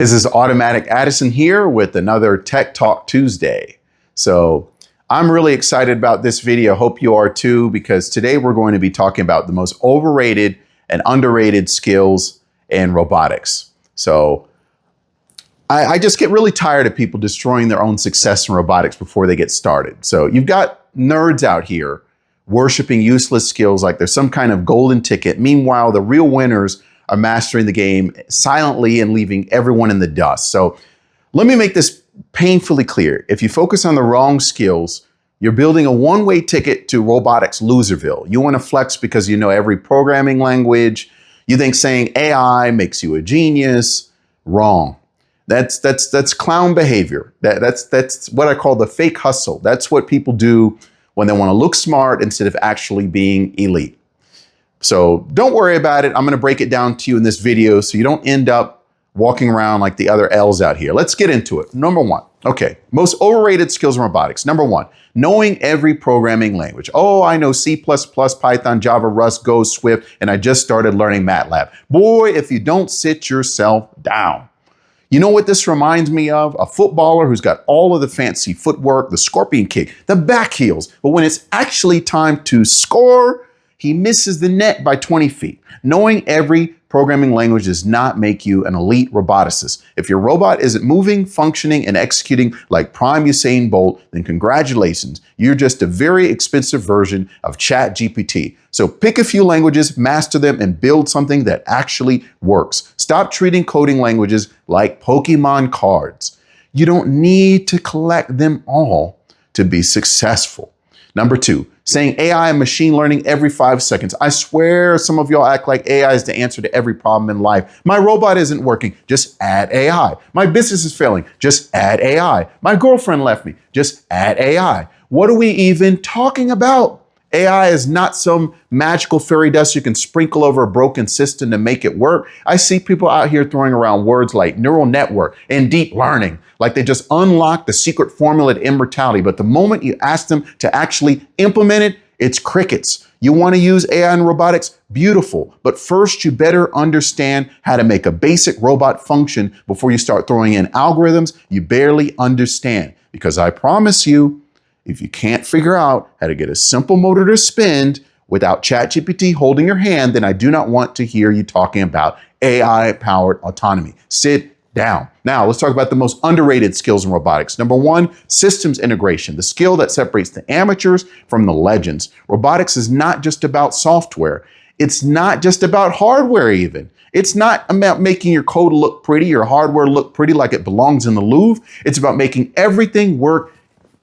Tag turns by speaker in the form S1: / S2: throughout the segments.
S1: This is Automatic Addison here with another Tech Talk Tuesday. So I'm really excited about this video. Hope you are too, because today we're going to be talking about the most overrated and underrated skills in robotics. So I just get really tired of people destroying their own success in robotics before they get started. So you've got nerds out here worshiping useless skills like there's some kind of golden ticket. Meanwhile, the real winners are mastering the game silently and leaving everyone in the dust. So let me make this painfully clear. If you focus on the wrong skills, you're building a one-way ticket to robotics loserville. You want to flex because you know every programming language. You think saying AI makes you a genius. Wrong. That's clown behavior. That's what I call the fake hustle. That's what people do when they want to look smart instead of actually being elite. So don't worry about it. I'm going to break it down to you in this video so you don't end up walking around like the other L's out here. Let's get into it. Number one. Okay. Most overrated skills in robotics. Number one, knowing every programming language. Oh, I know C++, Python, Java, Rust, Go, Swift, and I just started learning MATLAB. Boy, if you don't sit yourself down. You know what this reminds me of? A footballer who's got all of the fancy footwork, the scorpion kick, the back heels. But when it's actually time to score, he misses the net by 20 feet. Knowing every programming language does not make you an elite roboticist. If your robot isn't moving, functioning, and executing like prime Usain Bolt, then congratulations. You're just a very expensive version of ChatGPT. So pick a few languages, master them, and build something that actually works. Stop treating coding languages like Pokemon cards. You don't need to collect them all to be successful. Number two, saying AI and machine learning every 5 seconds. I swear some of y'all act like AI is the answer to every problem in life. My robot isn't working. Just add AI. My business is failing. Just add AI. My girlfriend left me. Just add AI. What are we even talking about? AI is not some magical fairy dust you can sprinkle over a broken system to make it work. I see people out here throwing around words like neural network and deep learning, like they just unlocked the secret formula to immortality. But the moment you ask them to actually implement it, it's crickets. You want to use AI in robotics? Beautiful. But first, you better understand how to make a basic robot function before you start throwing in algorithms you barely understand. Because I promise you, if you can't figure out how to get a simple motor to spin without ChatGPT holding your hand, then I do not want to hear you talking about AI-powered autonomy. Sit down. Now, let's talk about the most underrated skills in robotics. Number one, systems integration, the skill that separates the amateurs from the legends. Robotics is not just about software. It's not just about hardware even. It's not about making your code look pretty, your hardware look pretty like it belongs in the Louvre. It's about making everything work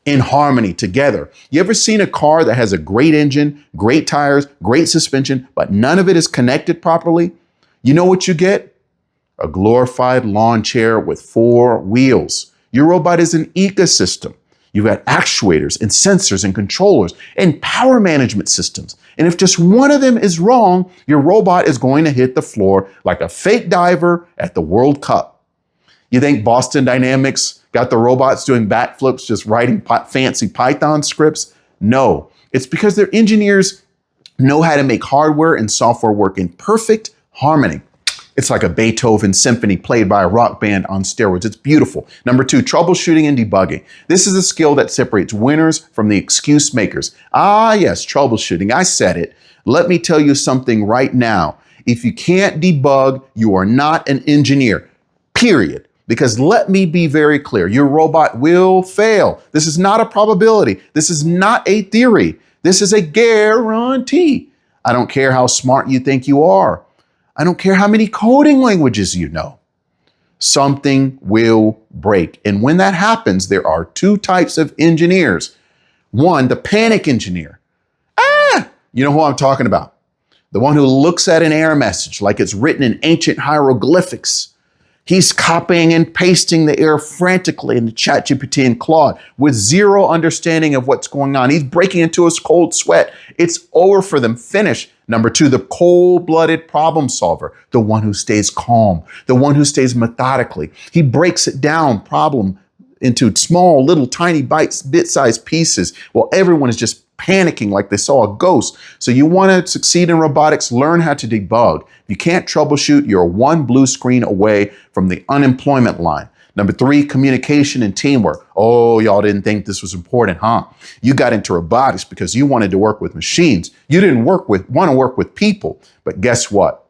S1: in harmony together. You ever seen a car that has a great engine, great tires, great suspension, but none of it is connected properly? You know what you get? A glorified lawn chair with 4 wheels. Your robot is an ecosystem. You've got actuators and sensors and controllers and power management systems. And if just one of them is wrong, your robot is going to hit the floor like a fake diver at the World Cup. You think Boston Dynamics got the robots doing backflips just writing fancy Python scripts? No, it's because their engineers know how to make hardware and software work in perfect harmony. It's like a Beethoven symphony played by a rock band on steroids. It's beautiful. Number two, troubleshooting and debugging. This is a skill that separates winners from the excuse makers. Ah, yes, troubleshooting. I said it. Let me tell you something right now. If you can't debug, you are not an engineer, period. Because let me be very clear, your robot will fail. This is not a probability. This is not a theory. This is a guarantee. I don't care how smart you think you are. I don't care how many coding languages you know. Something will break. And when that happens, there are 2 types of engineers. One, the panic engineer. You know who I'm talking about. The one who looks at an error message like it's written in ancient hieroglyphics. He's copying and pasting the error frantically into ChatGPT and Claude with zero understanding of what's going on. He's breaking into his cold sweat. It's over for them. Finish. Number two, the cold-blooded problem solver, the one who stays calm, the one who stays methodically. He breaks it down problem into small, little, tiny bit-sized pieces while everyone is just panicking like they saw a ghost. So you want to succeed in robotics, learn how to debug. If you can't troubleshoot, you're one blue screen away from the unemployment line. Number 3, communication and teamwork. Oh, y'all didn't think this was important, huh? You got into robotics because you wanted to work with machines. You didn't want to work with people. But guess what?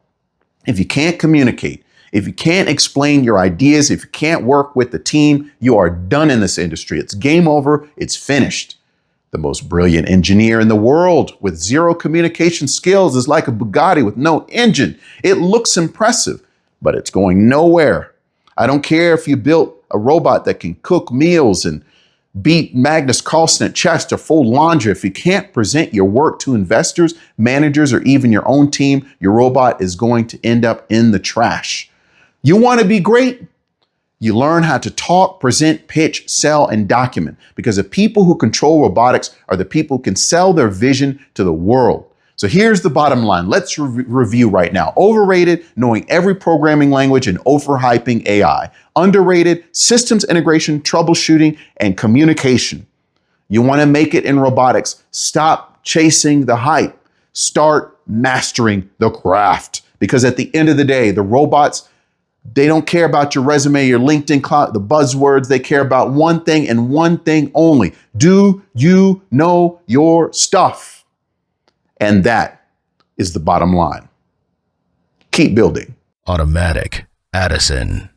S1: If you can't communicate, if you can't explain your ideas, if you can't work with the team, you are done in this industry. It's game over. It's finished. The most brilliant engineer in the world with zero communication skills is like a Bugatti with no engine. It looks impressive, but it's going nowhere. I don't care if you built a robot that can cook meals and beat Magnus Carlsen at chess or fold laundry. If you can't present your work to investors, managers, or even your own team, your robot is going to end up in the trash. You want to be great? You learn how to talk, present, pitch, sell, and document, because the people who control robotics are the people who can sell their vision to the world. So here's the bottom line. Let's review right now. Overrated, knowing every programming language and overhyping AI. Underrated, systems integration, troubleshooting, and communication. You want to make it in robotics. Stop chasing the hype. Start mastering the craft. Because at the end of the day, the robots, they don't care about your resume, your LinkedIn, the buzzwords. They care about one thing and one thing only. Do you know your stuff? And that is the bottom line. Keep building.
S2: Automatic Addison.